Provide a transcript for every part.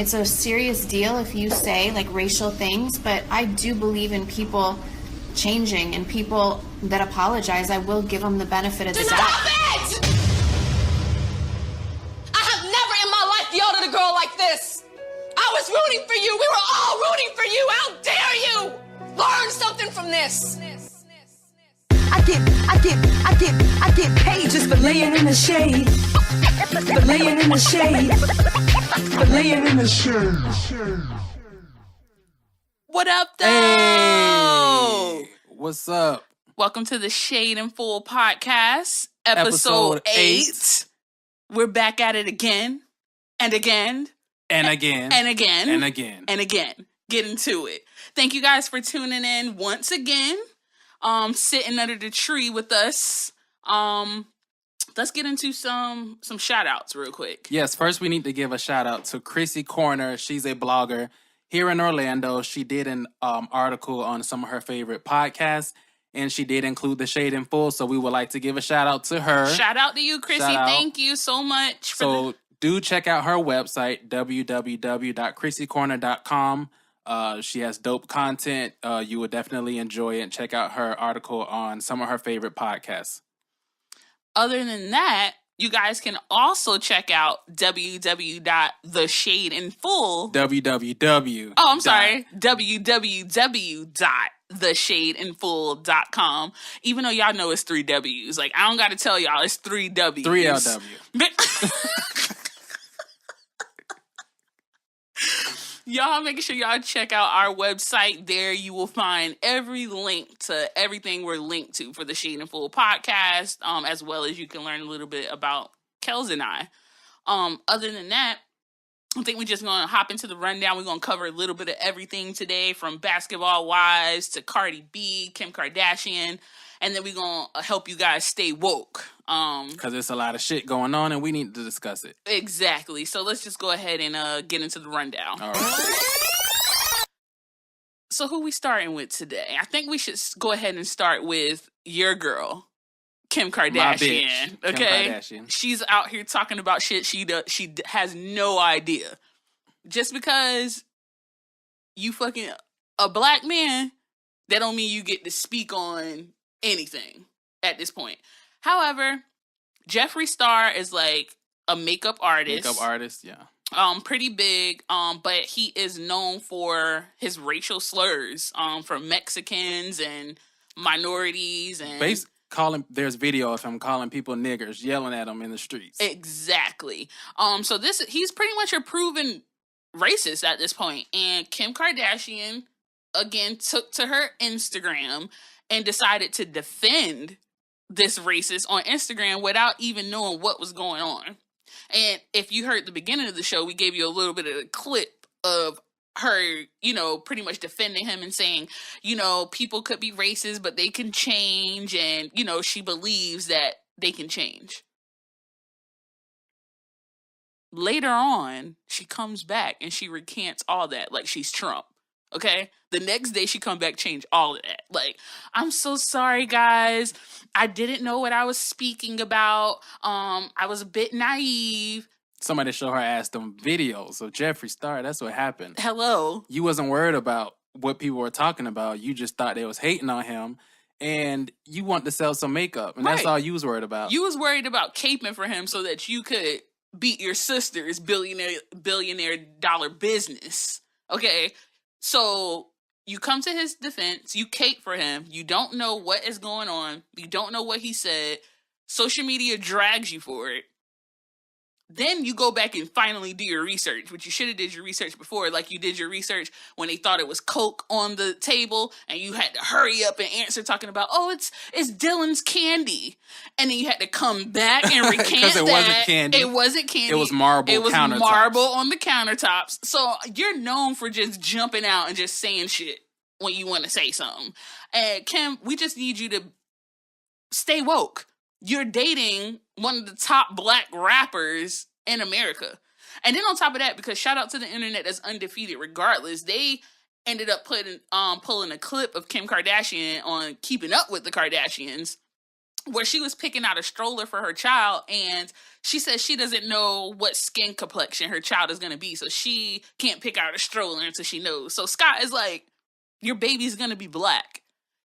it's a serious deal if you say like racial things, but I do believe in people changing, and people that apologize, I will give them the benefit of the doubt. Stop it! I have never in my life yelled at a girl like this. I was rooting for you. We were all rooting for you. How dare you? Learn something from this. I get paid just for laying in the shade. For laying in the shade. For laying in the shade. What up, though? Hey, what's up? Welcome to the Shade and Full podcast, episode 8. We're back at it again, and again, and again, and again, and again, and again. Getting to it. Thank you guys for tuning in once again. Sitting under the tree with us. Let's get into some shout outs real quick. Yes, first we need to give a shout out to Chrissy Corner. She's a blogger here in Orlando. She did an article on some of her favorite podcasts, and she did include the Shade and Full, so we would like to give a shout out to her. Shout out to you, Chrissy. Thank you so much. Do check out her website, www.chrissycorner.com. She has dope content. You would definitely enjoy it. Check out her article on some of her favorite podcasts. Other than that, you guys can also check out www.theshadeinfull. www. Oh, I'm sorry. www.theshadeinfull.com. Even though y'all know it's 3 W's. Like, I don't got to tell y'all, it's 3 W's. 3 LW. Y'all make sure y'all check out our website. There you will find every link to everything we're linked to for the Shade and Full podcast, as well as you can learn a little bit about Kels and I. Other than that, I think we're just going to hop into the rundown. We're going to cover a little bit of everything today, from basketball wives to Cardi B, Kim Kardashian, and then we're going to help you guys stay woke. Because there's a lot of shit going on and we need to discuss it. Exactly. So let's just go ahead and get into the rundown. All right. So who we starting with today? I think we should go ahead and start with your girl, Kim Kardashian. My bitch, okay, Kim Kardashian. She's out here talking about shit she has no idea. Just because you fucking a black man, that don't mean you get to speak on anything at this point. However, Jeffree Star is like a makeup artist. Yeah. Pretty big. But he is known for his racial slurs. For Mexicans and minorities and there's video of him calling people niggers, yelling at them in the streets. Exactly. So he's pretty much a proven racist at this point. And Kim Kardashian again took to her Instagram and decided to defend this racist on Instagram without even knowing what was going on. And if you heard the beginning of the show, we gave you a little bit of a clip of her, pretty much defending him and saying, people could be racist, but they can change. And, she believes that they can change. Later on, she comes back and she recants all that like she's Trump. Okay? The next day she come back, change all of that. Like, I'm so sorry, guys. I didn't know what I was speaking about. I was a bit naive. Somebody show her ass them videos of Jeffree Star. That's what happened. Hello. You wasn't worried about what people were talking about. You just thought they was hating on him. And you want to sell some makeup. And that's all you was worried about. You was worried about caping for him so that you could beat your sister's billionaire dollar business. Okay? So you come to his defense, you cape for him, you don't know what is going on, you don't know what he said, social media drags you for it. Then you go back and finally do your research, which you should have did your research before, like you did your research when they thought it was Coke on the table, and you had to hurry up and answer talking about, it's Dylan's candy. And then you had to come back and recant because it wasn't candy. It wasn't candy. It was marble on the countertops. So you're known for just jumping out and just saying shit when you want to say something. And Kim, we just need you to stay woke. You're dating one of the top black rappers in America. And then on top of that, because shout out to the internet that's undefeated regardless, they ended up pulling a clip of Kim Kardashian on Keeping Up with the Kardashians where she was picking out a stroller for her child, and she says she doesn't know what skin complexion her child is going to be, so she can't pick out a stroller until she knows. So Scott is like, your baby's going to be black.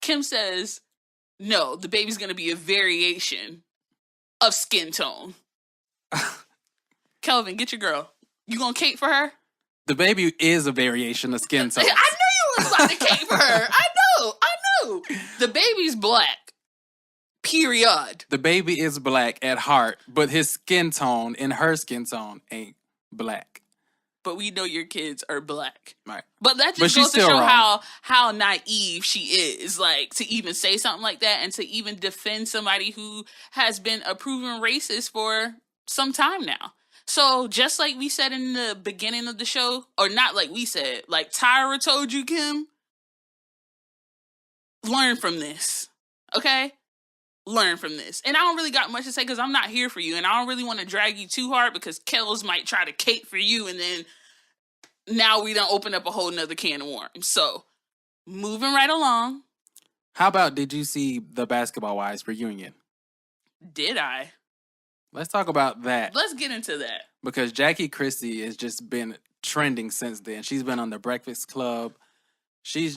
Kim says, no, the baby's going to be a variation of skin tone. Kelvin, get your girl. You going to cake for her? The baby is a variation of skin tone. I knew you was about to cake for her. I know. The baby's black. Period. The baby is black at heart, but his skin tone and her skin tone ain't black. But we know your kids are black. Right. But that just goes to show how naive she is, like, to even say something like that and to even defend somebody who has been a proven racist for some time now. So just like we said in the beginning of the show, or not like we said, like Tyra told you, Kim, learn from this. Okay? Learn from this. And I don't really got much to say because I'm not here for you, and I don't really want to drag you too hard because Kels might try to cape for you, and then now we done open up a whole nother can of worms. So, moving right along. How about, did you see the Basketball Wives reunion? Did I? Let's talk about that. Let's get into that. Because Jackie Christie has just been trending since then. She's been on The Breakfast Club. She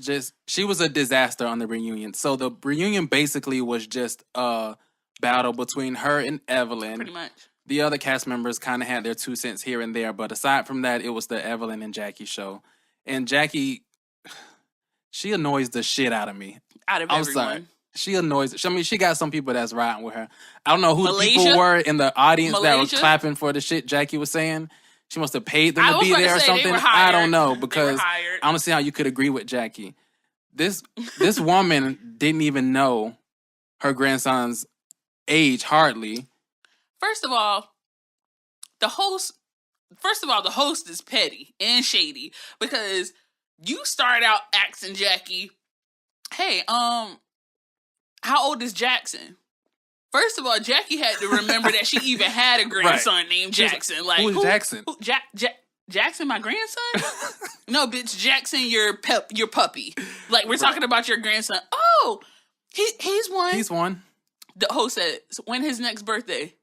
was a disaster on the reunion. So the reunion basically was just a battle between her and Evelyn. Pretty much. The other cast members kind of had their 2 cents here and there, but aside from that, it was the Evelyn and Jackie show. And Jackie, she annoys the shit out of me. Out of everyone. Sorry. She annoys. I mean, she got some people that's riding with her. I don't know who the Malaysia? people were in the audience that Malaysia? were clapping for the shit Jackie was saying. She must have paid them I to was be about to there or say, they something. were hired. I don't know, They because were hired. I don't see how you could agree with Jackie. This woman didn't even know her grandson's age, hardly. First of all, the host is petty and shady because you start out asking Jackie, hey, how old is Jackson? First of all, Jackie had to remember that she even had a grandson named Jackson. Like, who is Jackson? Jackson, my grandson? No, bitch, Jackson, your puppy. Like, we're talking about your grandson. Oh, he's one. He's one. The host said, when his next birthday?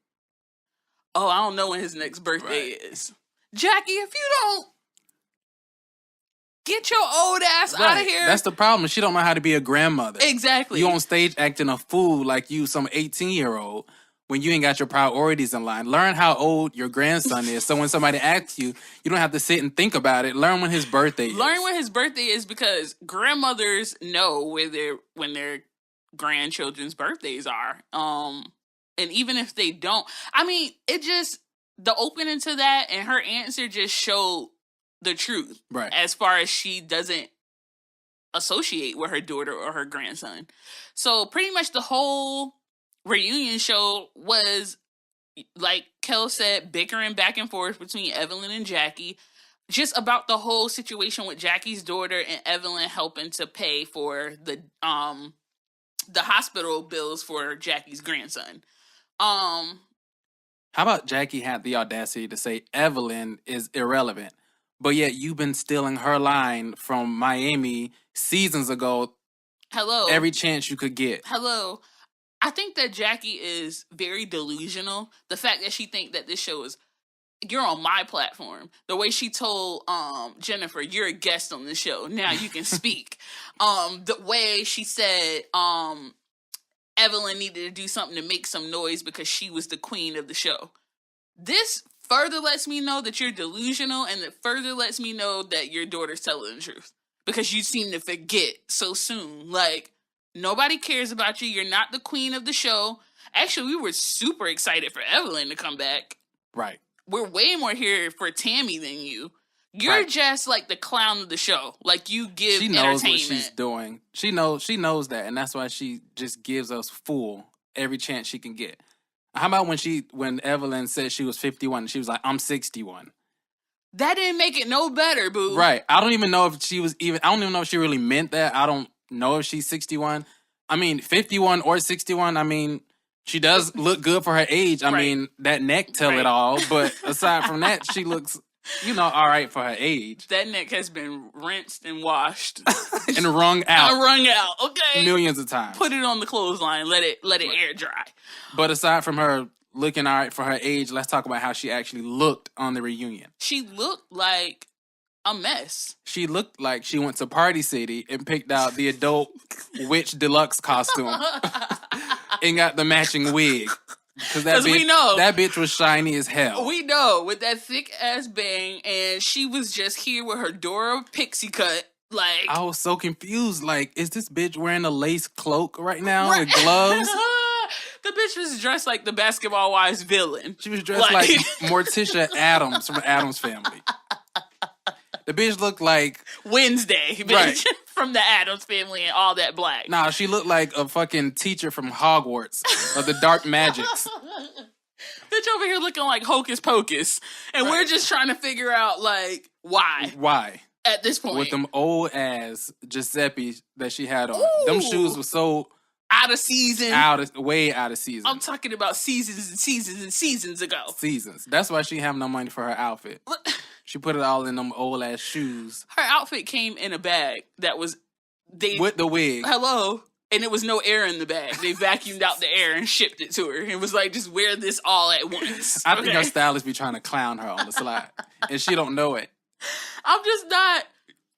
Oh, I don't know when his next birthday is. Jackie, if you don't get your old ass out of here. That's the problem. She don't know how to be a grandmother. Exactly. You on stage acting a fool like you some 18-year-old when you ain't got your priorities in line. Learn how old your grandson is, so when somebody asks you, you don't have to sit and think about it. Learn when his birthday is. Learn when his birthday is, because grandmothers know when their grandchildren's birthdays are. And even if they don't, I mean, it just, the opening to that and her answer just showed the truth. Right. As far as she doesn't associate with her daughter or her grandson. So pretty much the whole reunion show was, like Kel said, bickering back and forth between Evelyn and Jackie, just about the whole situation with Jackie's daughter and Evelyn helping to pay for the hospital bills for Jackie's grandson. How about Jackie had the audacity to say Evelyn is irrelevant, but yet you've been stealing her line from Miami seasons ago. Hello. Every chance you could get. Hello. I think that Jackie is very delusional. The fact that she think that this show is, you're on my platform. The way she told Jennifer, you're a guest on the show. Now you can speak. The way she said Evelyn needed to do something to make some noise because she was the queen of the show. This further lets me know that you're delusional, and it further lets me know that your daughter's telling the truth. Because you seem to forget so soon. Like, nobody cares about you. You're not the queen of the show. Actually, we were super excited for Evelyn to come back. Right. We're way more here for Tammy than you. You're just like the clown of the show. Like, you give entertainment. She knows what she's doing. She knows that, and that's why she just gives us full every chance she can get. How about when Evelyn said she was 51 and she was like, I'm 61. That didn't make it no better, boo. Right. I don't even know if she really meant that. I don't know if she's 61. I mean, 51 or 61, I mean, she does look good for her age. I mean, that neck tell it all. But aside from that, she looks all right for her age. That neck has been rinsed and washed And wrung out. Okay, millions of times. Put it on the clothesline. Let it air dry. But aside from her looking all right for her age, let's talk about how she actually looked on the reunion. She looked like a mess. She looked like she went to Party City and picked out the adult witch deluxe costume and got the matching wig. Because we know that bitch was shiny as hell. We know, with that thick ass bang, and she was just here with her Dora pixie cut. Like, I was so confused. Like, is this bitch wearing a lace cloak right now with gloves? The bitch was dressed like the Basketball Wives villain. She was dressed like Morticia Addams from Addams Family. The bitch looked like Wednesday, bitch, right. From the Addams Family and all that black. Nah, she looked like a fucking teacher from Hogwarts of the Dark Magics. Bitch over here looking like Hocus Pocus, and we're just trying to figure out like why. Why? At this point, with them old ass Giuseppe that she had on, Ooh. them shoes were so out of season, way out of season. I'm talking about seasons and seasons and seasons ago. Seasons. That's why she have no money for her outfit. She put it all in them old ass shoes. Her outfit came in a bag that was with the wig. Hello. And it was no air in the bag. They vacuumed out the air and shipped it to her. It was like, just wear this all at once. I think her stylist be trying to clown her on the slide. And she don't know it. I'm just not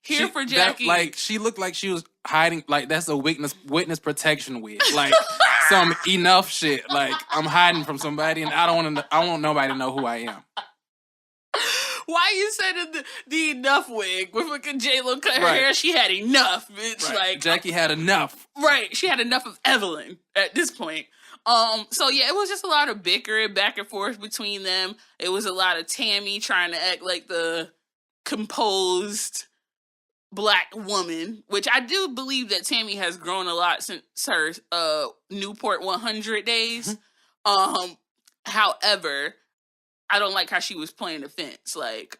here for Jackie. She looked like she was hiding, like that's a witness protection wig. Like some enough shit. Like I'm hiding from somebody and I want nobody to know who I am. Why you said the enough wig? With fucking J-Lo cut her hair, she had enough, bitch. Right. Like Jackie had enough. Right. She had enough of Evelyn at this point. So yeah, it was just a lot of bickering back and forth between them. It was a lot of Tammy trying to act like the composed black woman, which I do believe that Tammy has grown a lot since her Newport 100 days. However, I don't like how she was playing the fence. Like,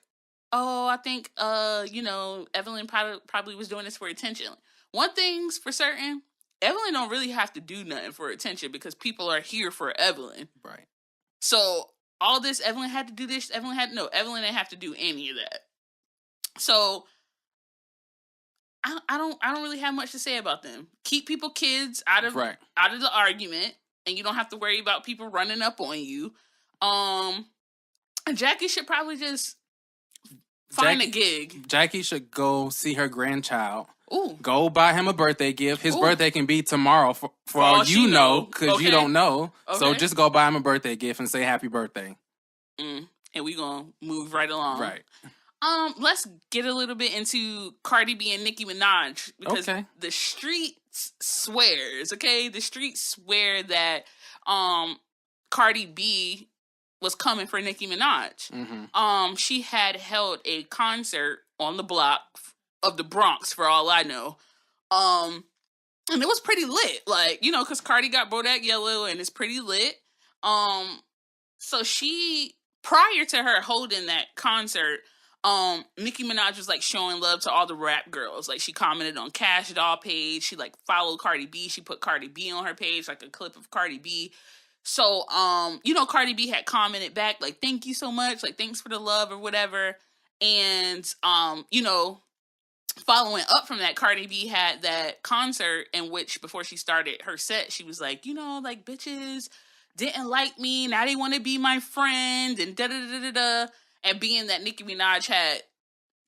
oh, I think, Evelyn probably was doing this for attention. One thing's for certain, Evelyn don't really have to do nothing for attention because people are here for Evelyn. Right. So all this, Evelyn had to do this. Evelyn didn't have to do any of that. So I don't really have much to say about them. Keep people kids out of the argument, and you don't have to worry about people running up on you. Jackie should probably just find a gig. Jackie should go see her grandchild. Ooh. Go buy him a birthday gift. His birthday can be tomorrow for all you know, because you don't know. Okay. So just go buy him a birthday gift and say happy birthday. And we gonna move right along. Right. Let's get a little bit into Cardi B and Nicki Minaj, because the streets swears, okay? The streets swear that Cardi B was coming for Nicki Minaj. Mm-hmm. She had held a concert on the block of the Bronx, for all I know. And it was pretty lit, like, because Cardi got Bodak Yellow and it's pretty lit. So she, prior to her holding that concert, Nicki Minaj was like showing love to all the rap girls. Like, she commented on Cash Doll page. She like followed Cardi B. She put Cardi B on her page, like a clip of Cardi B. So, Cardi B had commented back, like, thank you so much, like, thanks for the love or whatever. And, following up from that, Cardi B had that concert in which, before she started her set, she was like, like, bitches didn't like me, now they want to be my friend, and da-da-da-da-da. And being that Nicki Minaj had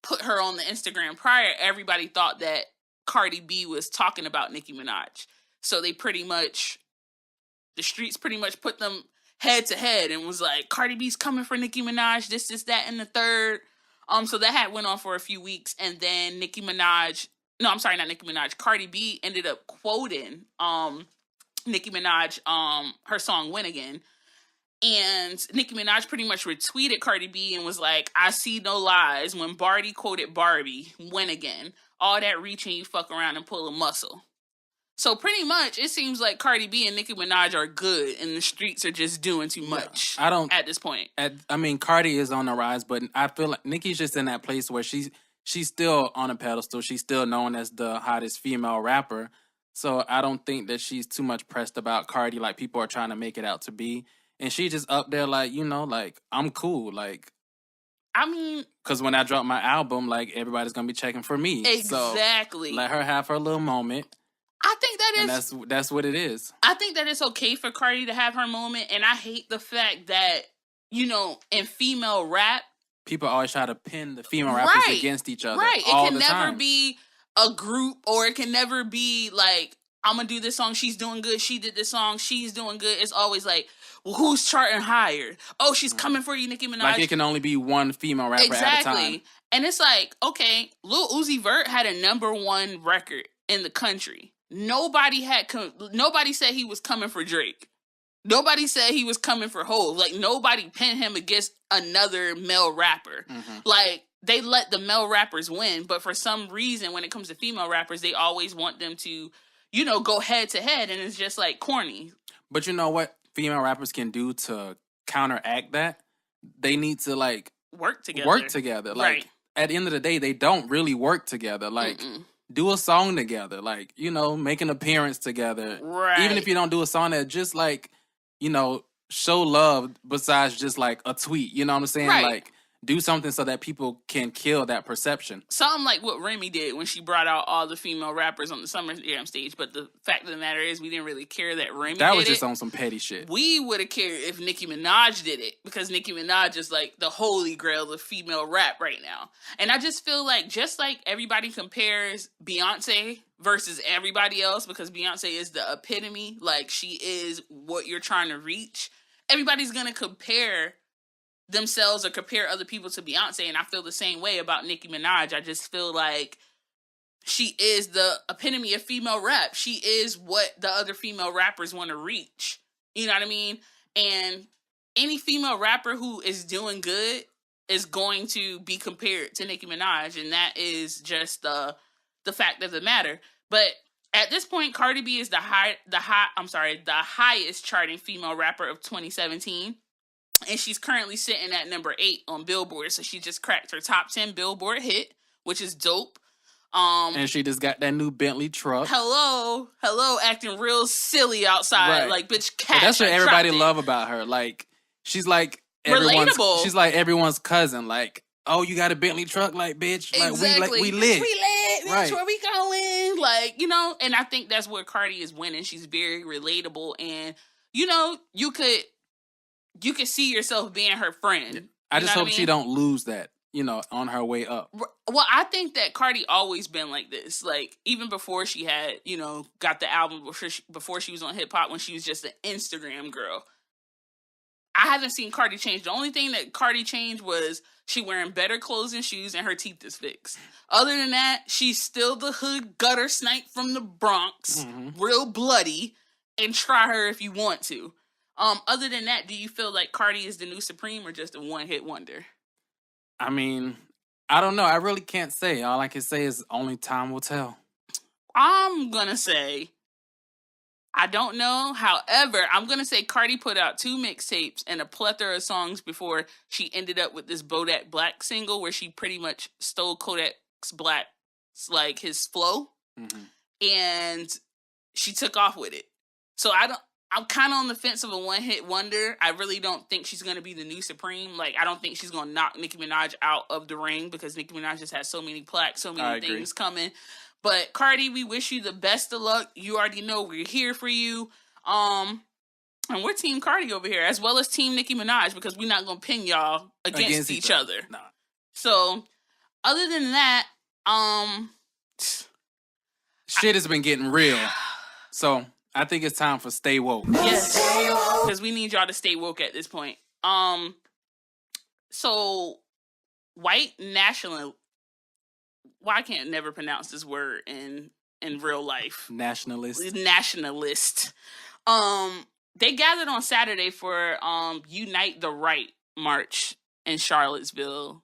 put her on the Instagram prior, everybody thought that Cardi B was talking about Nicki Minaj. So they the streets pretty much put them head to head and was like, Cardi B's coming for Nicki Minaj, this, that, and the third. So that had went on for a few weeks, and then Cardi B ended up quoting Nicki Minaj, her song Win Again. And Nicki Minaj pretty much retweeted Cardi B and was like, I see no lies when Bardi quoted Barbie, Win Again. All that reaching, you fuck around and pull a muscle. So pretty much, it seems like Cardi B and Nicki Minaj are good, and the streets are just doing too much. At this point. Cardi is on the rise, but I feel like Nicki's just in that place where she's still on a pedestal. She's still known as the hottest female rapper. So I don't think that she's too much pressed about Cardi like people are trying to make it out to be. And she just up there like, like, I'm cool. Like, I mean, because when I drop my album, like everybody's gonna be checking for me. exactly. So let her have her little moment. I think that And is that's what it is. I think that it's okay for Cardi to have her moment, and I hate the fact that, you know, in female rap, people always try to pin the female rappers against each other. Right. All it can the never time. be a group, or it can never be like, I'm gonna do this song, she's doing good, she did this song, she's doing good. It's always like, well, who's charting higher? Oh, she's coming for you, Nicki Minaj. Like it can only be one female rapper at a time. And it's like, okay, Lil Uzi Vert had a #1 record in the country. Nobody said he was coming for Drake. Nobody said he was coming for Hov. Like, nobody pinned him against another male rapper. Mm-hmm. Like, they let the male rappers win, but for some reason, when it comes to female rappers, they always want them to, you know, go head to head, and it's just like corny. But you know what female rappers can do to counteract that? They need to like work together. Like right. At the end of the day, they don't really work together. Like do a song together. Like, you know, make an appearance together. Right. Even if you don't do a song that just like, you know, show love besides just like a tweet. You know what I'm saying? Right. Like do something so that people can kill that perception. Something like what Remy did when she brought out all the female rappers on the Summer Jam stage. But the fact of the matter is, we didn't really care that Remy did it. That was just on some petty shit. We would have cared if Nicki Minaj did it, because Nicki Minaj is like the holy grail of female rap right now. And I just feel like, just like everybody compares Beyonce versus everybody else, because Beyonce is the epitome, like she is what you're trying to reach. Everybody's going to compare themselves or compare other people to Beyonce, and I feel the same way about Nicki Minaj. I just feel like she is the epitome of female rap. She is what the other female rappers want to reach. You know what I mean? And any female rapper who is doing good is going to be compared to Nicki Minaj, and that is just the fact of the matter. But at this point, Cardi B is the highest charting female rapper of 2017. And she's currently sitting at number 8 on Billboard. So she just cracked her top 10 Billboard hit, which is dope. And she just got that new Bentley truck. Hello, acting real silly outside. Right. Like, bitch, cash. But that's what everybody love about her. Like, she's like relatable. She's like everyone's cousin. Like, oh, you got a Bentley truck? Like, bitch, exactly. we lit. Bitch, right. Where we going? Like, you know, and I think that's where Cardi is winning. She's very relatable, and you know, you could see yourself being her friend. I just hope she don't lose that, you know, on her way up. Well, I think that Cardi always been like this. Like, even before she had, you know, got the album, before she was on hip hop, when she was just an Instagram girl. I haven't seen Cardi change. The only thing that Cardi changed was she wearing better clothes and shoes, and her teeth is fixed. Other than that, she's still the hood gutter snipe from the Bronx, real bloody, and try her if you want to. Other than that, do you feel like Cardi is the new Supreme or just a one-hit wonder? I mean, I don't know. I really can't say. All I can say is only time will tell. I'm gonna say I don't know. However, I'm gonna say Cardi put out 2 mixtapes and a plethora of songs before she ended up with this Bodak Black single, where she pretty much stole Kodak's Black's, like, his flow, and she took off with it. So I'm kind of on the fence of a one-hit wonder. I really don't think she's going to be the new Supreme. Like, I don't think she's going to knock Nicki Minaj out of the ring, because Nicki Minaj just has so many plaques, so many things coming. But Cardi, we wish you the best of luck. You already know we're here for you. And we're Team Cardi over here, as well as Team Nicki Minaj, because we're not going to pin y'all against each other. Nah. So, other than that, shit has been getting real. So I think it's time for Stay Woke. Yes, because we need y'all to stay woke at this point. So white national. Well, I can't never pronounce this word in real life. Nationalist. They gathered on Saturday for Unite the Right march in Charlottesville,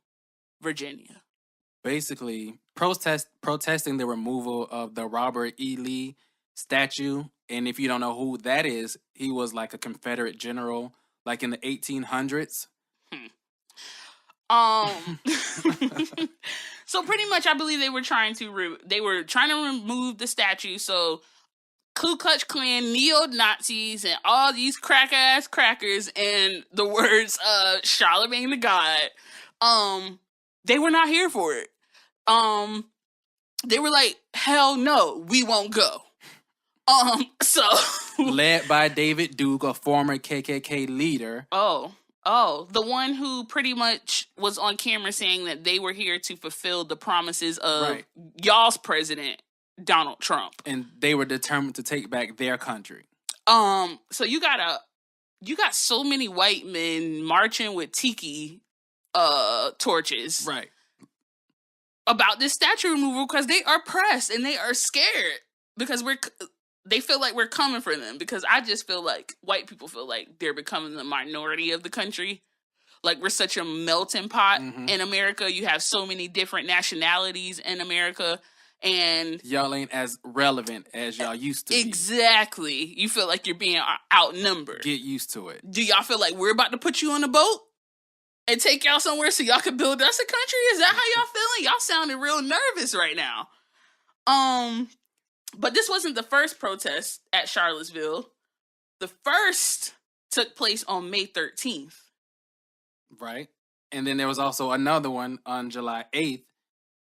Virginia. Basically, protesting the removal of the Robert E. Lee statue. And if you don't know who that is, he was like a Confederate general, like in the 1800s. So pretty much, I believe they were trying to remove the statue. So Ku Klux Klan, neo-Nazis, and all these crackers, in the words of Charlemagne the God, They were not here for it. They were like, hell no, we won't go. So led by David Duke, a former KKK leader. Oh, the one who pretty much was on camera saying that they were here to fulfill the promises of y'all's president, Donald Trump. And they were determined to take back their country. So you got so many white men marching with Tiki torches. Right. About this statue removal because they are pressed and they are scared because they feel like we're coming for them, because I just feel like white people feel like they're becoming the minority of the country. Like, we're such a melting pot in America. You have so many different nationalities in America, and y'all ain't as relevant as y'all used to be. Exactly. You feel like you're being outnumbered. Get used to it. Do y'all feel like we're about to put you on a boat and take y'all somewhere so y'all can build us a country? Is that how y'all feeling? Y'all sounding real nervous right now. But this wasn't the first protest at Charlottesville. The first took place on May 13th. Right. And then there was also another one on July 8th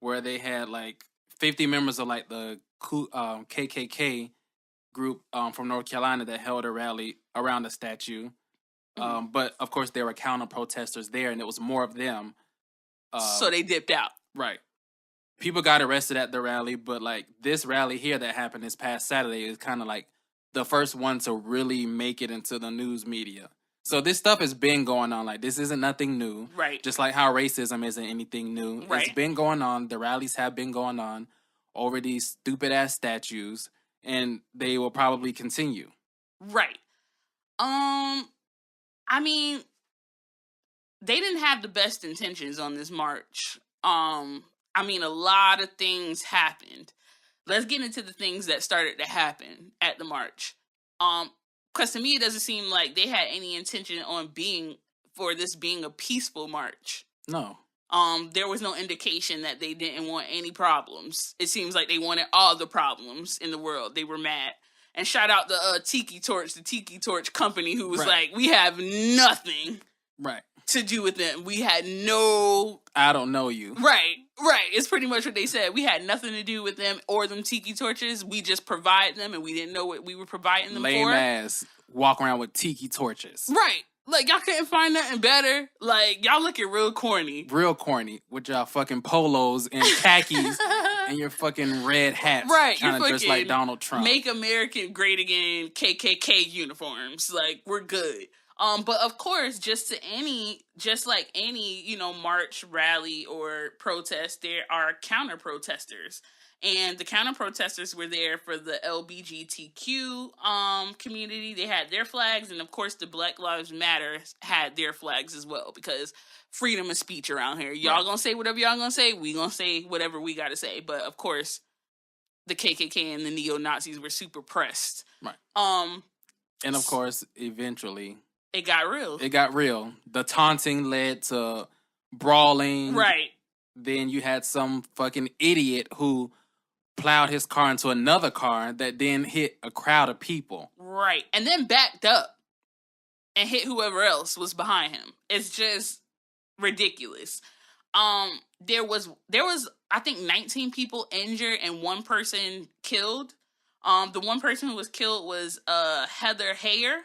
where they had like 50 members of like the KKK group from North Carolina that held a rally around the statue. But of course there were counter protesters there, and it was more of them. So they dipped out. Right. People got arrested at the rally, but like this rally here that happened this past Saturday is kind of like the first one to really make it into the news media. So this stuff has been going on. Like, this isn't nothing new. Right. Just like how racism isn't anything new. Right. It's been going on. The rallies have been going on over these stupid ass statues, and they will probably continue. Right. I mean, they didn't have the best intentions on this march. I mean, a lot of things happened. Let's get into the things that started to happen at the march. Because to me, it doesn't seem like they had any intention on being a peaceful march. No. There was no indication that they didn't want any problems. It seems like they wanted all the problems in the world. They were mad. And shout out the Tiki Torch company, who was like, we have nothing to do with them. We had no... I don't know you. Right. It's pretty much what they said. We had nothing to do with them or them Tiki torches. We just provide them, and we didn't know what we were providing them for. Lame ass. Walk around with Tiki torches. Right. Like, y'all couldn't find nothing better. Like, y'all looking real corny. Real corny. With y'all fucking polos and khakis and your fucking red hats. Right. Trying to dress like Donald Trump. Make America Great Again KKK uniforms. Like, we're good. But of course, just like any, march, rally, or protest, there are counter protesters. And the counter protesters were there for the LGBTQ community. They had their flags, and of course the Black Lives Matter had their flags as well, because freedom of speech around here. Y'all gonna say whatever y'all gonna say, we gonna say whatever we gotta say. But of course, the KKK and the neo-Nazis were super pressed. Right. And of course, eventually... It got real. The taunting led to brawling. Right. Then you had some fucking idiot who plowed his car into another car that then hit a crowd of people. Right. And then backed up and hit whoever else was behind him. It's just ridiculous. There was I think 19 people injured and one person killed. The one person who was killed was Heather Heyer.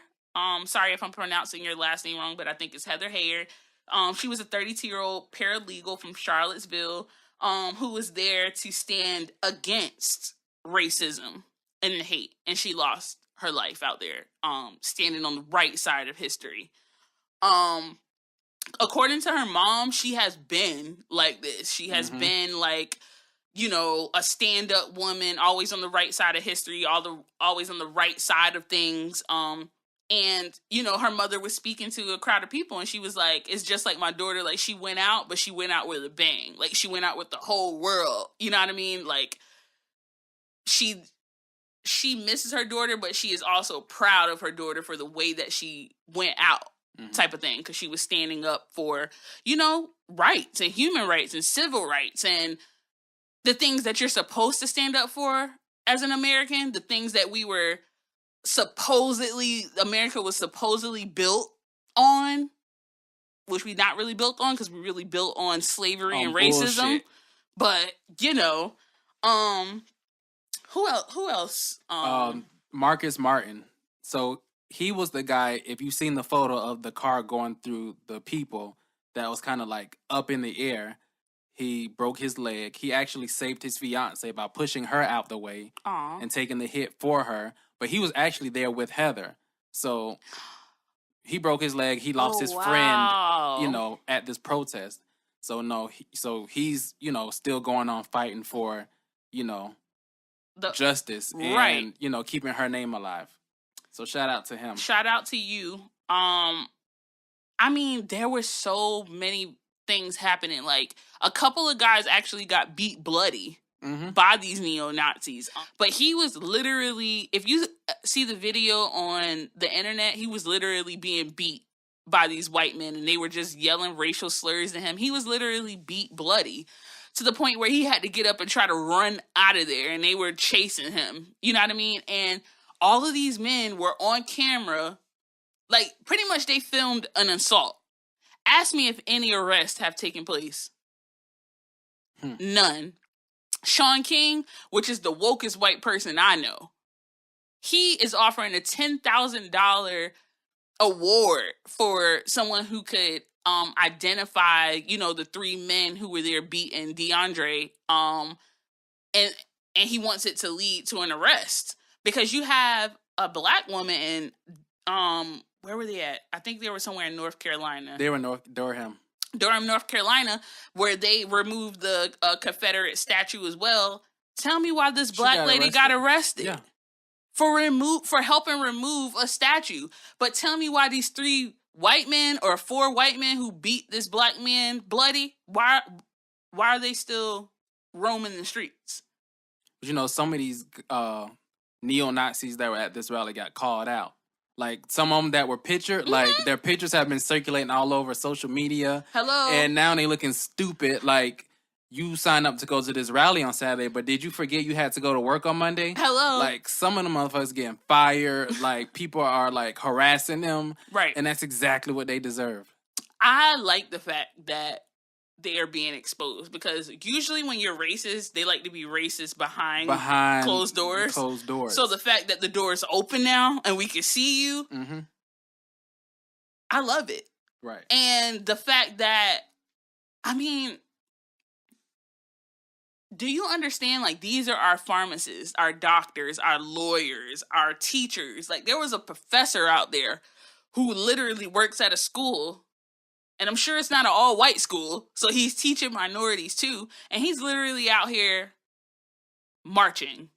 Sorry if I'm pronouncing your last name wrong, but I think it's Heather Heyer. She was a 32-year-old paralegal from Charlottesville, who was there to stand against racism and hate, and she lost her life out there, standing on the right side of history. According to her mom, she has been like this. She has been like, a stand-up woman, always on the right side of history, always on the right side of things. And, her mother was speaking to a crowd of people, and she was like, it's just like my daughter. Like, she went out, but she went out with a bang. Like, she went out with the whole world. You know what I mean? Like, she misses her daughter, but she is also proud of her daughter for the way that she went out, type of thing. Because she was standing up for, rights and human rights and civil rights and the things that you're supposed to stand up for as an American, the things that America was supposedly built on, which we not really built on because we really built on slavery On and racism. bullshit. But who else? Marcus Martin. So he was the guy, if you've seen the photo of the car going through the people that was kind of like up in the air, he broke his leg. He actually saved his fiance by pushing her out the way and taking the hit for her. But he was actually there with Heather. So he broke his leg. He lost his friend, at this protest. So no, he's, still going on fighting for, justice and, keeping her name alive. So shout out to him. Shout out to you. There were so many things happening. Like, a couple of guys actually got beat bloody by these neo-Nazis. But he was literally, if you see the video on the internet, he was literally being beat by these white men, and they were just yelling racial slurs to him. He was literally beat bloody to the point where he had to get up and try to run out of there, and they were chasing him. You know what I mean? And all of these men were on camera. Like, pretty much they filmed an assault. Ask me if any arrests have taken place. None. Sean King, which is the wokest white person I know, he is offering a $10,000 award for someone who could identify, the three men who were there beating DeAndre. And he wants it to lead to an arrest. Because you have a black woman in, where were they at? I think they were somewhere in North Carolina. They were in Durham, North Carolina, where they removed the Confederate statue as well. Tell me why this black lady got arrested. Yeah. For helping remove a statue. But tell me why these 3 white men or 4 white men who beat this black man bloody, why are they still roaming the streets? Some of these neo-Nazis that were at this rally got called out. Like, some of them that were pictured, like, their pictures have been circulating all over social media. Hello. And now they looking stupid. Like, you signed up to go to this rally on Saturday, but did you forget you had to go to work on Monday? Hello. Like, some of them motherfuckers getting fired. Like, people are, like, harassing them. Right. And that's exactly what they deserve. I like the fact that they are being exposed, because usually when you're racist, they like to be racist behind closed doors. So the fact that the door is open now and we can see you, I love it. Right. And the fact that, do you understand? Like, these are our pharmacists, our doctors, our lawyers, our teachers. Like, there was a professor out there who literally works at a school. And I'm sure it's not an all-white school, so he's teaching minorities too. And he's literally out here marching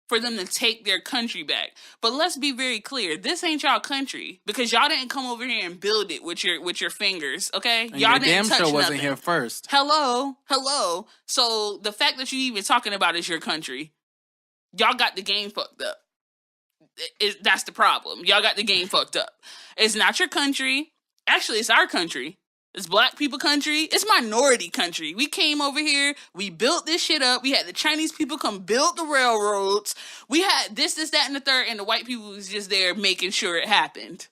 for them to take their country back. But let's be very clear. This ain't y'all country, because y'all didn't come over here and build it with your fingers, okay? And y'all didn't touch damn sure nothing. wasn't here first. Hello. So the fact that you even talking about is your country, y'all got the game fucked up. That's the problem. Y'all got the game fucked up. It's not your country. Actually, it's our country. It's black people country. It's minority country. We came over here. We built this shit up. We had the Chinese people come build the railroads. We had this, that, and the third, and the white people was just there making sure it happened.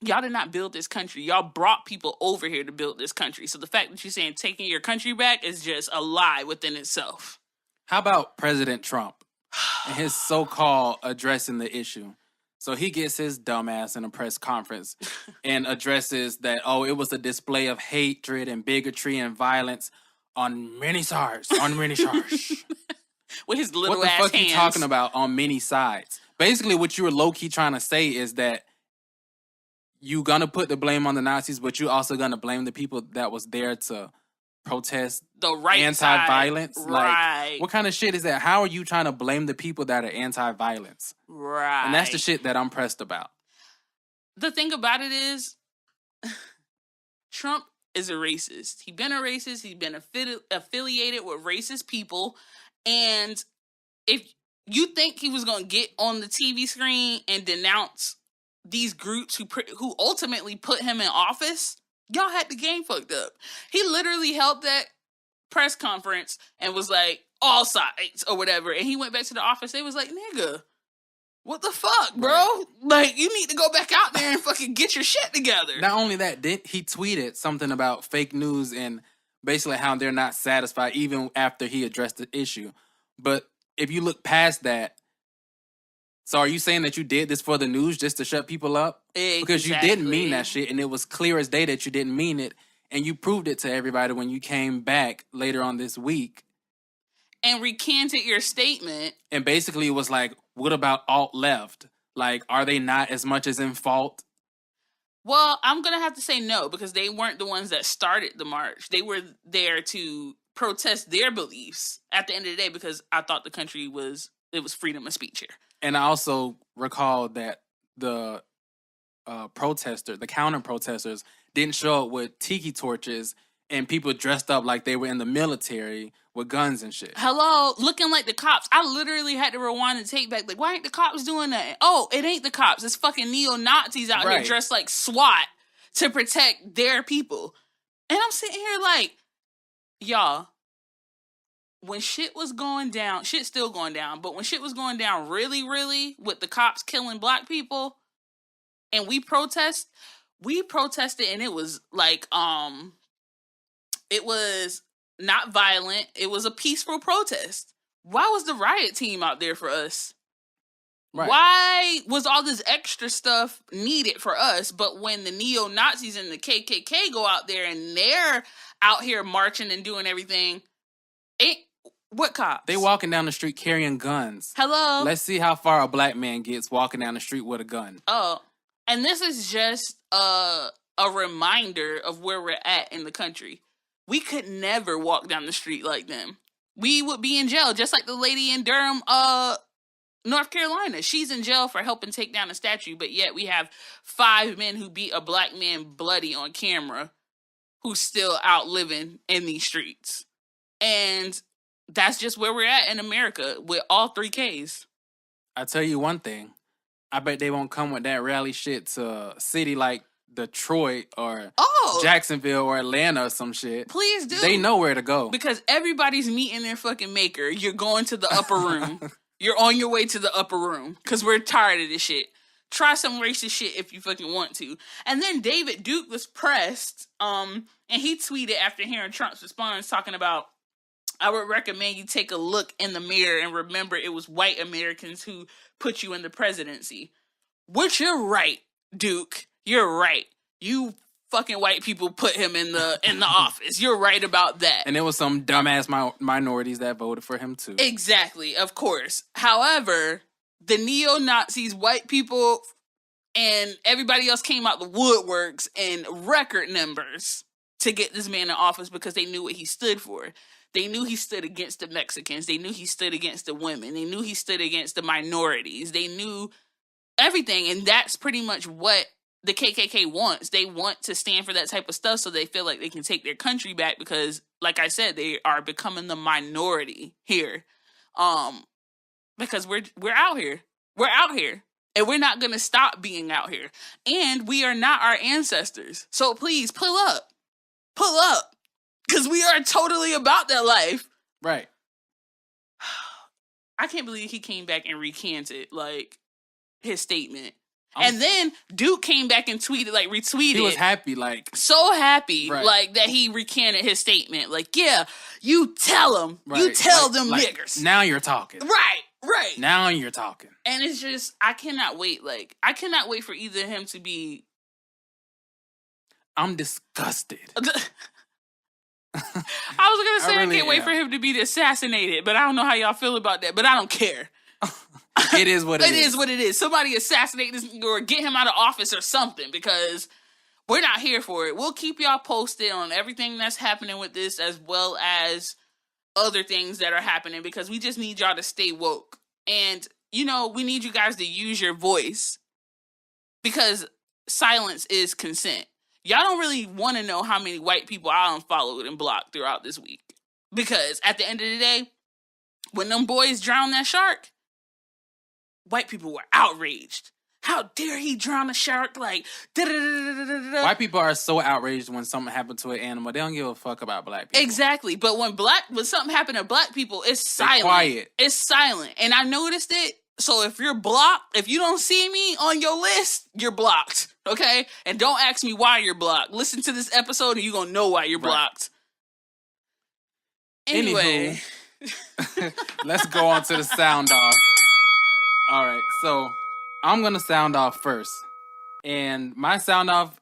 Y'all did not build this country. Y'all brought people over here to build this country. So the fact that you're saying taking your country back is just a lie within itself. How about President Trump and his so-called addressing the issue? So he gets his dumbass in a press conference and addresses that, it was a display of hatred and bigotry and violence on many sides. With his little ass hands. What the fuck you talking about on many sides? Basically, what you were low-key trying to say is that you gonna put the blame on the Nazis, but you also gonna blame the people that was there to protest the right anti-violence. Side. Right. Like, what kind of shit is that? How are you trying to blame the people that are anti-violence? Right. And that's the shit that I'm pressed about. The thing about it is, Trump is a racist. He's been a racist. He's been affiliated with racist people. And if you think he was going to get on the TV screen and denounce these groups who ultimately put him in office, y'all had the game fucked up. He literally held that press conference and was like, all sides or whatever. And he went back to the office. They was like, nigga, What the fuck, bro? Right. Like, you need to go back out there and fucking get your shit together. Not only that, he tweeted something about fake news and basically how they're not satisfied even after he addressed the issue. But if you look past that, so are you saying that you did this for the news just to shut people up? Exactly. Because you didn't mean that shit, and it was clear as day that you didn't mean it, and you proved it to everybody when you came back later on this week. And recanted your statement. And basically it was like, what about alt-left? Like, are they not as much as in fault? Well, I'm going to have to say no, because they weren't the ones that started the march. They were there to protest their beliefs at the end of the day, because I thought the country was freedom of speech here. And I also recall that the counter-protesters didn't show up with tiki torches and people dressed up like they were in the military with guns and shit. Hello, looking like the cops. I literally had to rewind and take back. Like, why ain't the cops doing that? Oh, it ain't the cops. It's fucking neo-Nazis out here dressed like SWAT to protect their people. And I'm sitting here like, y'all, when shit was going down, shit's still going down, but when shit was going down really, really, with the cops killing black people, and we protested, and it was like, it was not violent. It was a peaceful protest. Why was the riot team out there for us? Right. Why was all this extra stuff needed for us? But when the neo-Nazis and the KKK go out there and they're out here marching and doing everything, what cops? They walking down the street carrying guns. Hello? Let's see how far a black man gets walking down the street with a gun. Oh, and this is just a reminder of where we're at in the country. We could never walk down the street like them. We would be in jail, just like the lady in Durham, North Carolina. She's in jail for helping take down a statue, but yet we have 5 men who beat a black man bloody on camera who's still out living in these streets. And that's just where we're at in America with all 3 Ks. I tell you one thing. I bet they won't come with that rally shit to a city like Detroit or Jacksonville or Atlanta or some shit. Please do. They know where to go. Because everybody's meeting their fucking maker. You're going to the upper room. You're on your way to the upper room. Because we're tired of this shit. Try some racist shit if you fucking want to. And then David Duke was pressed. And he tweeted after hearing Trump's response talking about, I would recommend you take a look in the mirror and remember it was white Americans who put you in the presidency. Which you're right, Duke. You're right. You fucking white people put him in the office. You're right about that. And there was some dumbass minorities that voted for him too. Exactly, of course. However, the neo-Nazis, white people, and everybody else came out the woodworks in record numbers to get this man in office because they knew what he stood for. They knew he stood against the Mexicans. They knew he stood against the women. They knew he stood against the minorities. They knew everything, and that's pretty much what the KKK wants. They want to stand for that type of stuff so they feel like they can take their country back because, like I said, they are becoming the minority here. Because we're out here. We're out here. And we're not going to stop being out here. And we are not our ancestors. So please, pull up. Pull up. Because we are totally about that life. Right. I can't believe he came back and recanted, like, his statement. And then Duke came back and retweeted. He was happy, like. So happy, right. Like, that he recanted his statement. Like, yeah, you tell them. Right. You tell them niggers. Now you're talking. Right. Now you're talking. And it's just, I cannot wait. Like, I cannot wait for either of him to be. I'm disgusted. I was going to say I can't wait for him to be assassinated, but I don't know how y'all feel about that, but I don't care. It is what it is. It is what it is. Somebody assassinate this or get him out of office or something because we're not here for it. We'll keep y'all posted on everything that's happening with this as well as other things that are happening because we just need y'all to stay woke. And, we need you guys to use your voice because silence is consent. Y'all don't really want to know how many white people I unfollowed and blocked throughout this week. Because at the end of the day, when them boys drowned that shark, white people were outraged. How dare he drown a shark? Like, da-da-da-da-da-da-da. White people are so outraged when something happened to an animal. They don't give a fuck about black people. Exactly. But when something happened to black people, it's silent. Quiet. It's silent. And I noticed it So if you're blocked, if you don't see me on your list, you're blocked. Okay? And don't ask me why you're blocked. Listen to this episode and you're going to know why you're blocked. Anyway. Anywho, let's go on to the sound off. All right. So I'm going to sound off first. And my sound off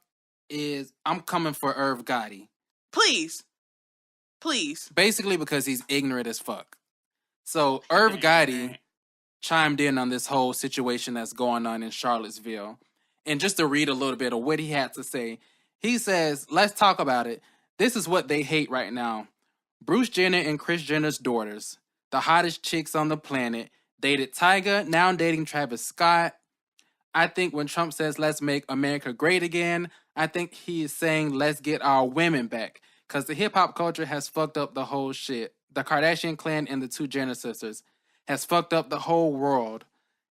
is I'm coming for Irv Gotti. Please. Basically because he's ignorant as fuck. So Irv Gotti chimed in on this whole situation that's going on in Charlottesville. And just to read a little bit of what he had to say, he says, let's talk about it. This is what they hate right now. Bruce Jenner and Kris Jenner's daughters, the hottest chicks on the planet, dated Tyga, now dating Travis Scott. I think when Trump says, let's make America great again, I think he is saying, let's get our women back. Because the hip-hop culture has fucked up the whole shit. The Kardashian clan and the two Jenner sisters has fucked up the whole world.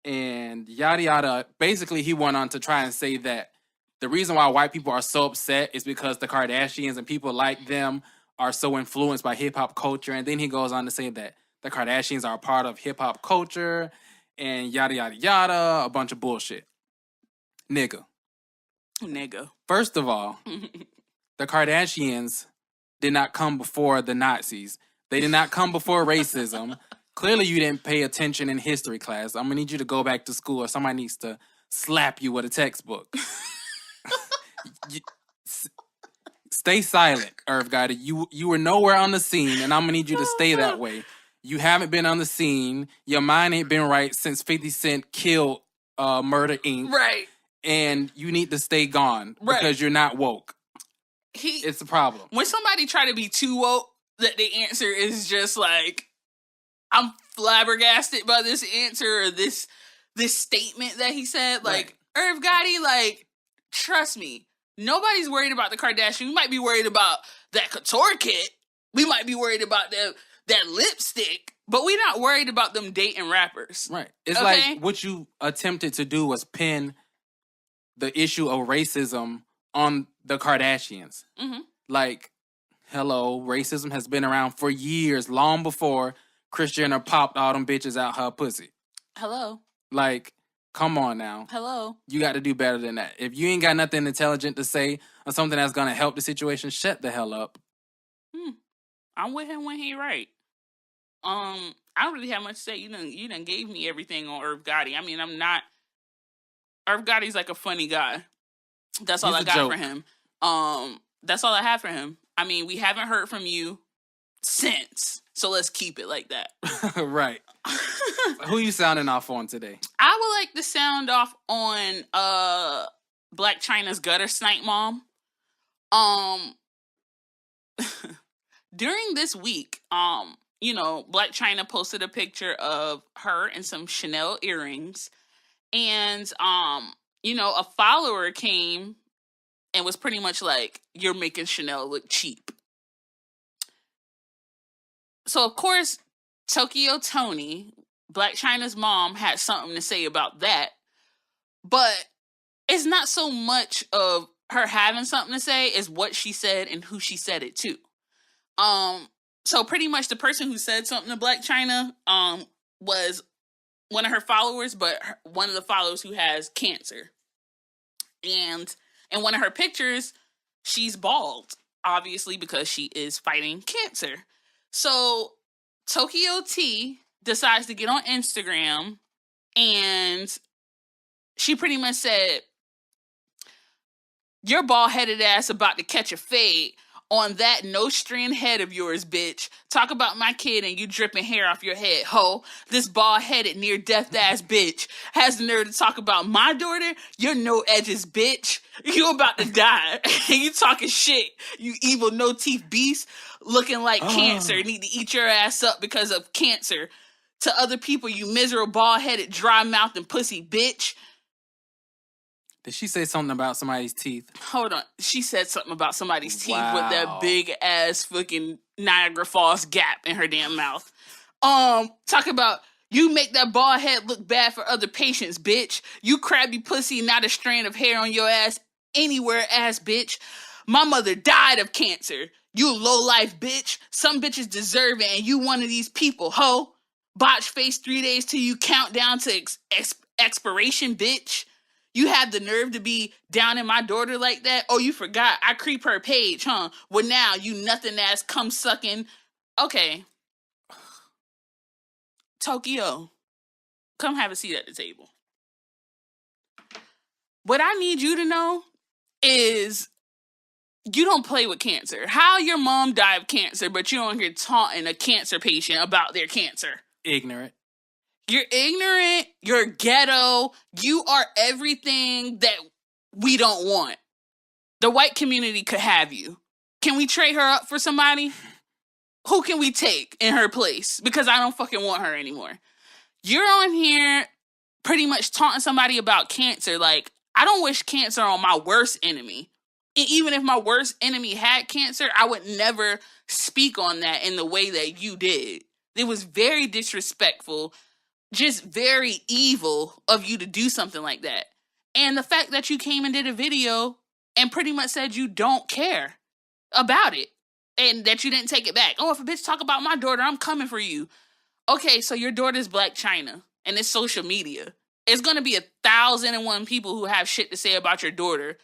And yada yada. Basically, he went on to try and say that the reason why white people are so upset is because the Kardashians and people like them are so influenced by hip-hop culture. And then he goes on to say that the Kardashians are a part of hip-hop culture and yada yada yada. A bunch of bullshit. Nigga. First of all, the Kardashians did not come before the Nazis. They did not come before racism. Clearly, you didn't pay attention in history class. I'm going to need you to go back to school or somebody needs to slap you with a textbook. Stay silent, Irv Gotti. You were nowhere on the scene, and I'm going to need you to stay that way. You haven't been on the scene. Your mind ain't been right since 50 Cent killed Murder, Inc. Right. And you need to stay gone because you're not woke. It's a problem. When somebody try to be too woke, that the answer is just like, I'm flabbergasted by this answer or this statement that he said. Like, Irv Gotti, like, trust me, nobody's worried about the Kardashians. We might be worried about that couture kit. We might be worried about that lipstick, but we're not worried about them dating rappers. Right. It's like what you attempted to do was pin the issue of racism on the Kardashians. Mm-hmm. Like, hello, racism has been around for years, long before Kris Jenner popped all them bitches out her pussy. Hello. Like, come on now. Hello. You got to do better than that. If you ain't got nothing intelligent to say or something that's going to help the situation, shut the hell up. I'm with him when he right. I don't really have much to say. You done gave me everything on Irv Gotti. I mean, I'm not... Irv Gotti's like a funny guy. That's all I got for him. That's all I have for him. I mean, we haven't heard from you since, so let's keep it like that. Right. Who you sounding off on today? I would like to sound off on Blac Chyna's gutter snipe mom. During this week, Blac Chyna posted a picture of her and some Chanel earrings, and a follower came and was pretty much like, you're making Chanel look cheap. So, of course, Tokyo Toni, Blac Chyna's mom, had something to say about that. But it's not so much of her having something to say as what she said and who she said it to. So pretty much the person who said something to Blac Chyna was one of her followers, but one of the followers who has cancer. And in one of her pictures, she's bald, obviously, because she is fighting cancer. So Tokyo T decides to get on Instagram, and she pretty much said, your bald-headed ass about to catch a fade on that no-strand head of yours, bitch. Talk about my kid and you dripping hair off your head, ho. This bald-headed, near-death ass bitch has the nerve to talk about my daughter. You're no edges, bitch. You about to die. And you talking shit, you evil no-teeth beast looking like cancer. Need to eat your ass up because of cancer. To other people, you miserable, bald-headed, dry-mouthed and pussy bitch. Did she say something about somebody's teeth? Hold on. She said something about somebody's teeth with that big ass fucking Niagara Falls gap in her damn mouth. Talk about you make that bald head look bad for other patients, bitch. You crabby pussy, not a strand of hair on your ass anywhere, ass bitch. My mother died of cancer. You low life bitch. Some bitches deserve it, and you one of these people, ho. Botch face 3 days till you count down to expiration, bitch. You have the nerve to be down in my daughter like that? Oh, you forgot. I creep her page, huh? Well, now you nothing ass cum sucking. Okay. Tokyo, come have a seat at the table. What I need you to know is you don't play with cancer. How your mom died of cancer, but you don't hear taunting a cancer patient about their cancer. Ignorant. You're ignorant. You're ghetto. You are everything that we don't want. The white community could have you. Can we trade her up for somebody? Who can we take in her place? Because I don't fucking want her anymore. You're on here pretty much taunting somebody about cancer. Like, I don't wish cancer on my worst enemy. And even if my worst enemy had cancer, I would never speak on that in the way that you did. It was very disrespectful, just very evil of you to do something like that. And the fact that you came and did a video and pretty much said you don't care about it and that you didn't take it back. Oh, if a bitch talk about my daughter, I'm coming for you. Okay, so your daughter's Black China and it's social media. It's going to be 1,001 people who have shit to say about your daughter.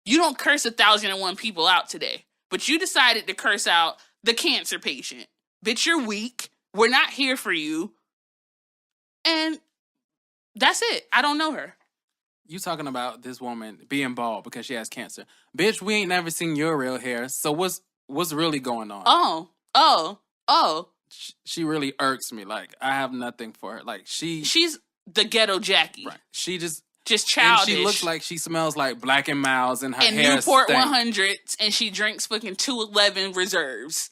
You don't curse 1,001 people out today, but you decided to curse out the cancer patient. Bitch, you're weak. We're not here for you. And that's it. I don't know her. You talking about this woman being bald because she has cancer. Bitch, we ain't never seen your real hair. So what's really going on? Oh. She really irks me. Like, I have nothing for her. Like, she's the ghetto Jackie. Right. She just childish. And she looks like she smells like Black and Miles and her and hair Newport stank. 100s, and she drinks fucking 211 reserves.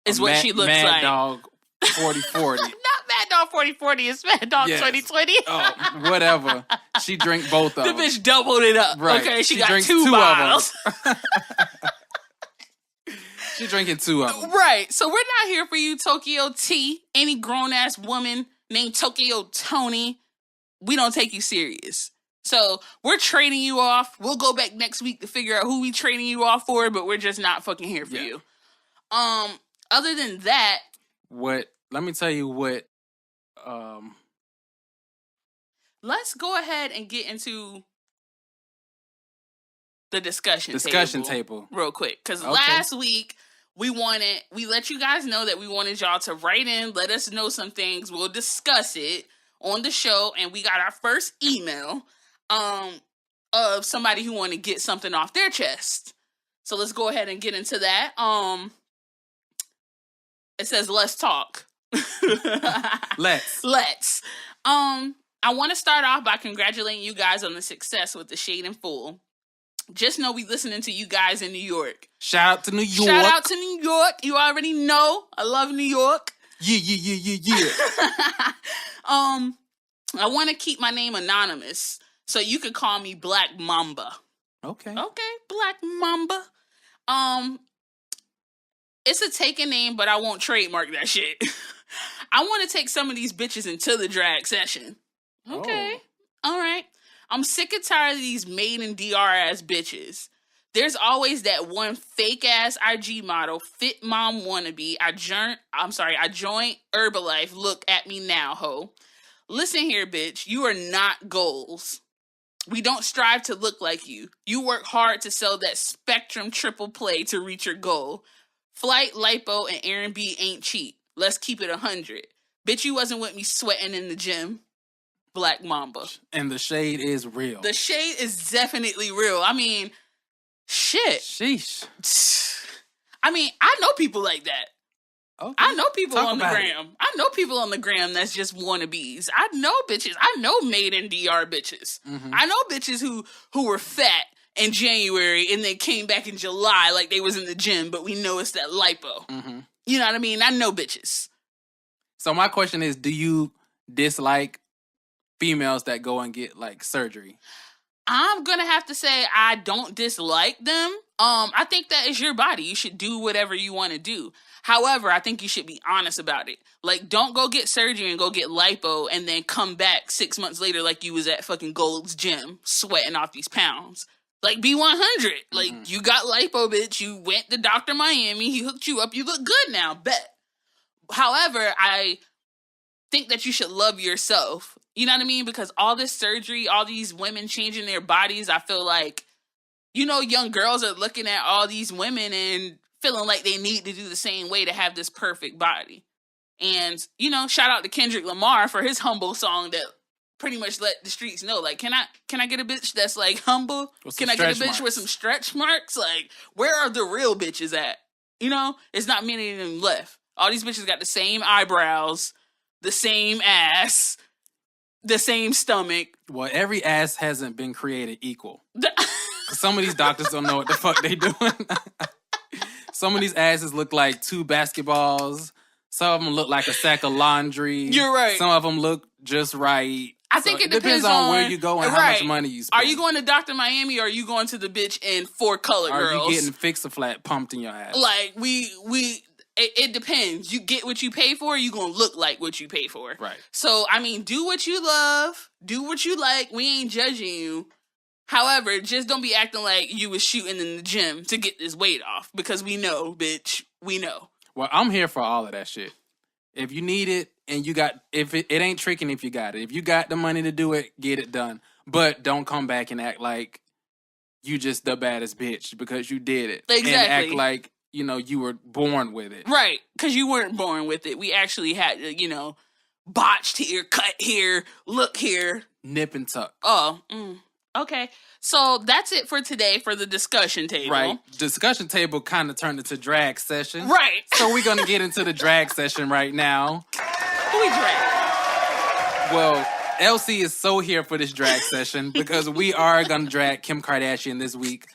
Is what she looks Mad like. Dog 4040. Not Mad Dog 4040. It's Mad Dog 2020. Oh, whatever. She drink both of them. The bitch doubled it up. Right. Okay, she got drinks two bottles. She drinking 2 of them. Right. So we're not here for you, Tokyo T. Any grown-ass woman named Tokyo Tony. We don't take you serious. So we're trading you off. We'll go back next week to figure out who we trading you off for, but we're just not fucking here for you. Other than that, let me tell you what let's go ahead and get into the discussion table real quick. Because last week we let you guys know that we wanted y'all to write in, let us know some things. We'll discuss it on the show, and we got our first email of somebody who wanted to get something off their chest. So let's go ahead and get into that. It says, let's talk. Let's. I want to start off by congratulating you guys on the success with the Shade and Full. Just know we listening to you guys in New York. Shout out to New York. Shout out to New York. You already know I love New York. Yeah. I want to keep my name anonymous, so you could call me Black Mamba. Okay, Black Mamba. It's a taken name, but I won't trademark that shit. I want to take some of these bitches into the drag session. Okay. All right. I'm sick and tired of these made in DR ass bitches. There's always that one fake ass IG model, fit mom wannabe. I joined Herbalife. Look at me now, ho. Listen here, bitch. You are not goals. We don't strive to look like you. You work hard to sell that Spectrum triple play to reach your goal. Flight, lipo, and R&B ain't cheap. Let's keep it 100. Bitch, you wasn't with me sweating in the gym. Black Mamba. And the shade is real. The shade is definitely real. I mean, shit. Sheesh. I mean, I know people like that. Okay. I know people Talk on the about gram. I know people on the gram that's just wannabes. I know bitches. I know made in DR bitches. Mm-hmm. I know bitches who were fat in January and then came back in July like they was in the gym, but we know it's that lipo. Mm-hmm. You know what I mean? I know bitches. So my question is, do you dislike females that go and get like surgery? I'm gonna have to say I don't dislike them. I think that is your body. You should do whatever you want to do. However, I think you should be honest about it. Like, don't go get surgery and go get lipo and then come back 6 months later like you was at fucking Gold's Gym sweating off these pounds. Like, be 100. Like, you got lipo, bitch. You went to Dr. Miami. He hooked you up. You look good now. Bet. However, I think that you should love yourself. You know what I mean? Because all this surgery, all these women changing their bodies, I feel like, you know, young girls are looking at all these women and feeling like they need to do the same way to have this perfect body. And, you know, shout out to Kendrick Lamar for his humble song that pretty much let the streets know, like, can I get a bitch that's like humble? Can I get a bitch with some stretch marks? Like, where are the real bitches at? You know, it's not many of them left. All these bitches got the same eyebrows, the same ass, the same stomach. Well, every ass hasn't been created equal. Some of these doctors don't know what the fuck they doing. Some of these asses look like 2 basketballs. Some of them look like a sack of laundry. You're right. Some of them look just right. I think it depends on where you go and how much money you spend. Are you going to Dr. Miami or are you going to the bitch in 4 Color Girls? Are you getting Fix-A-Flat pumped in your ass? Like, it depends. You get what you pay for, you gonna look like what you pay for. Right. So, I mean, do what you love. Do what you like. We ain't judging you. However, just don't be acting like you was shooting in the gym to get this weight off. Because we know, bitch. We know. Well, I'm here for all of that shit. If you need it and you got, if it ain't tricking if you got it. If you got the money to do it, get it done. But don't come back and act like you just the baddest bitch because you did it. Exactly. And act like, you know, you were born with it. Right. Because you weren't born with it. We actually had to, you know, botched here, cut here, look here. Nip and tuck. Oh, okay. So that's it for today for the discussion table. Right. Discussion table kind of turned into drag session. Right. So we're going to get into the drag session right now. Who we drag? Well, LC is so here for this drag session because we are going to drag Kim Kardashian this week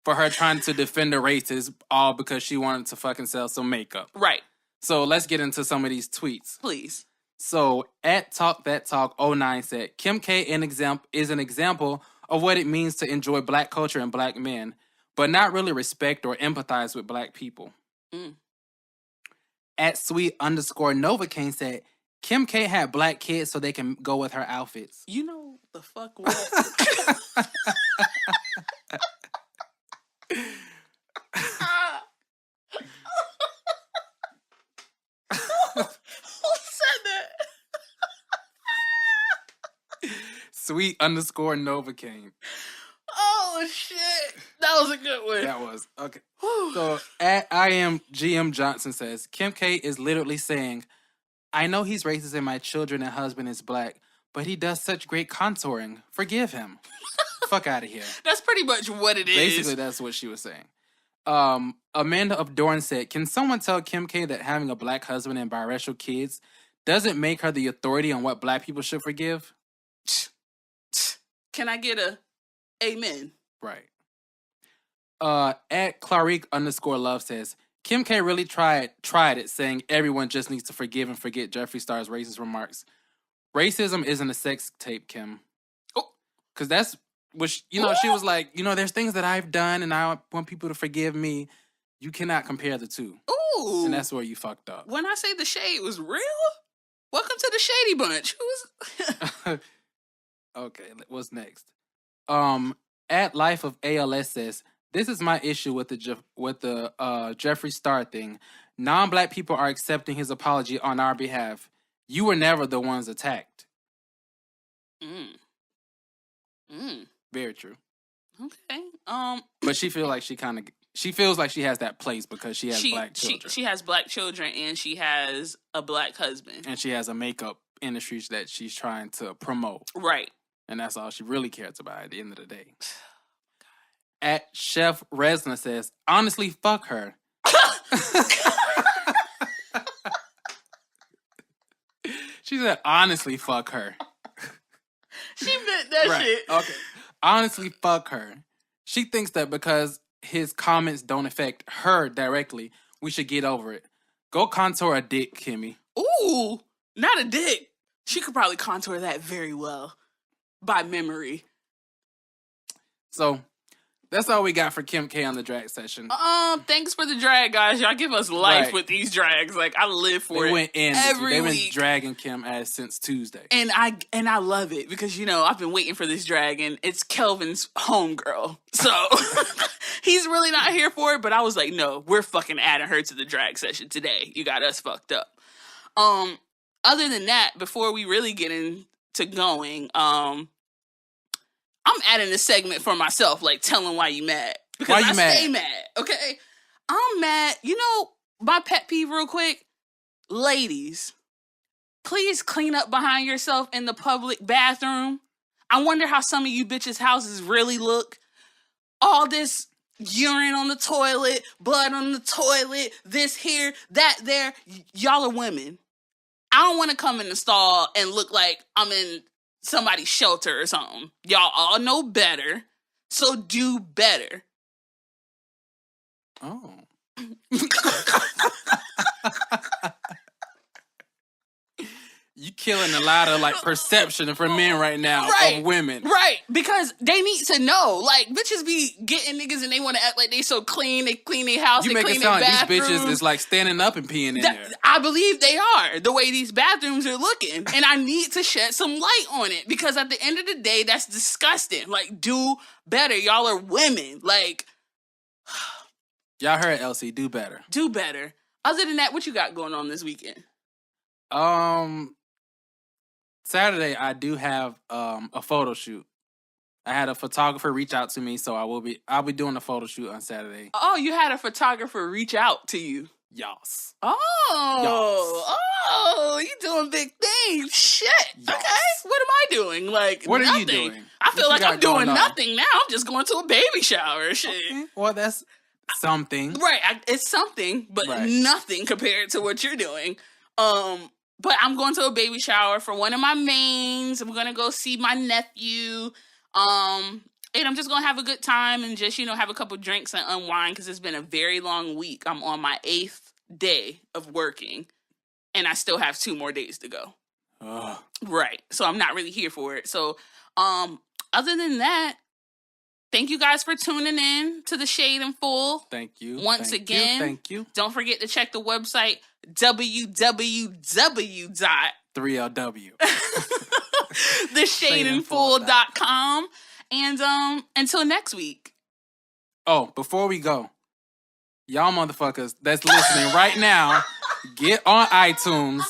for her trying to defend the races, all because she wanted to fucking sell some makeup. Right. So let's get into some of these tweets. Please. So at Talk That Talk 09 said, Kim K is an example of what it means to enjoy black culture and black men, but not really respect or empathize with black people. At Sweet _Novocaine said, Kim K had black kids so they can go with her outfits. You know the fuck what? Who said that? Sweet _Novocaine. Oh shit. That was a good one. That was. Okay. So at I am GM Johnson says, Kim K is literally saying, I know he's racist and my children and husband is black, but he does such great contouring. Forgive him. Fuck out of here. That's pretty much what it is. Basically, that's what she was saying. Amanda of Dorn said, can someone tell Kim K that having a black husband and biracial kids doesn't make her the authority on what black people should forgive? Can I get a amen? Right. At Clarique _love says, Kim K really tried it, saying everyone just needs to forgive and forget Jeffree Star's racist remarks. Racism isn't a sex tape, Kim. Oh. Because that's what, she was like, there's things that I've done and I want people to forgive me. You cannot compare the two. Ooh. And that's where you fucked up. When I say the shade was real, welcome to the Shady Bunch. Who's... Okay, what's next? At Life of ALS says, this is my issue with the Jeffree Star thing. Non-black people are accepting his apology on our behalf. You were never the ones attacked. Very true. Okay. But she feels like she has that place because she has black children. She has black children and she has a black husband. And she has a makeup industry that she's trying to promote. Right. And that's all she really cares about at the end of the day. At Chef Resna says, honestly, fuck her. She said, honestly, fuck her. She meant that shit. Okay. Honestly, fuck her. She thinks that because his comments don't affect her directly, we should get over it. Go contour a dick, Kimmy. Ooh, not a dick. She could probably contour that very well by memory. So, that's all we got for Kim K on the drag session. Thanks for the drag, guys. Y'all give us life with these drags. Like, I live for it. Went in every week. They've been dragging Kim ass since Tuesday. And I love it because, I've been waiting for this drag and it's Kelvin's homegirl. So, he's really not here for it, but I was like, no, we're fucking adding her to the drag session today. You got us fucked up. other than that, before we really get into going, I'm adding a segment for myself, like telling why you mad. Because Why you I mad? stay mad, okay? I'm mad. You know, my pet peeve real quick, ladies, please clean up behind yourself in the public bathroom. I wonder how some of you bitches' houses really look. All this urine on the toilet, blood on the toilet, this here, that there. Y'all are women. I don't want to come in the stall and look like I'm in somebody's shelter or something. Y'all all know better, so do better. Oh. You killing a lot of like perception for men right now of women. Right, because they need to know. Like, bitches be getting niggas and they want to act like they so clean. They clean their house, You they make clean it their sound like bathroom. these bitches is like standing up and peeing in there. I believe they are, the way these bathrooms are looking. And I need to shed some light on it, because at the end of the day, that's disgusting. Like, do better. Y'all are women. Like, Y'all heard LC, do better. do better. Other than that, what you got going on this weekend? Saturday I do have a photo shoot. I had a photographer reach out to me, so I'll be doing a photo shoot on Saturday. Oh, you had a photographer reach out to you. Yas. Oh, you doing big things. Shit. Yes. Okay. What am I doing? Like, What are you nothing. doing? I feel What like you I'm got doing going on? nothing now. I'm just going to a baby shower. Shit. Okay. Well, that's something. Right. It's something, but Right. nothing compared to what you're doing. But I'm going to a baby shower for one of my mains. I'm going to go see my nephew. And I'm just going to have a good time and just, have a couple drinks and unwind, because it's been a very long week. I'm on my 8th day of working, and I still have 2 more days to go. Ugh. Right. So I'm not really here for it. So, other than that, thank you guys for tuning in to The Shade in Full. Thank you. Once Thank again, you. Thank you. Don't forget to check the website, www. 3LW. theshadeinfull.com. And until next week. Oh, before we go, y'all motherfuckers that's listening right now, get on iTunes,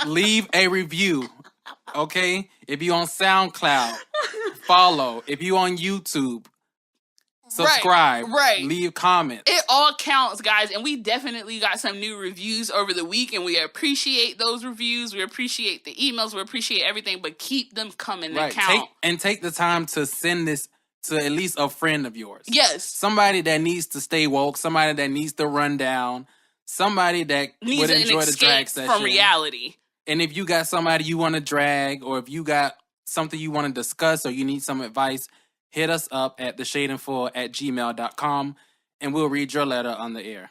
leave a review, okay? If you on SoundCloud, follow. If you on YouTube, subscribe. Right. Leave comments. It all counts, guys, and we definitely got some new reviews over the week, and we appreciate those reviews. We appreciate the emails. We appreciate everything, but keep them coming to count. Take the time to send this to at least a friend of yours. Yes. Somebody that needs to stay woke, somebody that needs to run down, somebody that Needs would an enjoy the drag escape session. from reality. And if you got somebody you want to drag, or if you got something you want to discuss, or you need some advice, hit us up at theshadeinfull@gmail.com, and we'll read your letter on the air.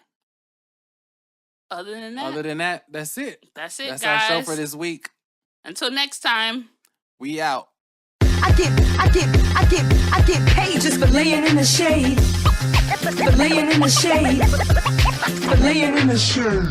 Other than that, that's it. That's it, That's guys. our show for this week. Until next time. We out. I get paid just for laying in the shade. For laying in the shade. For laying in the shade.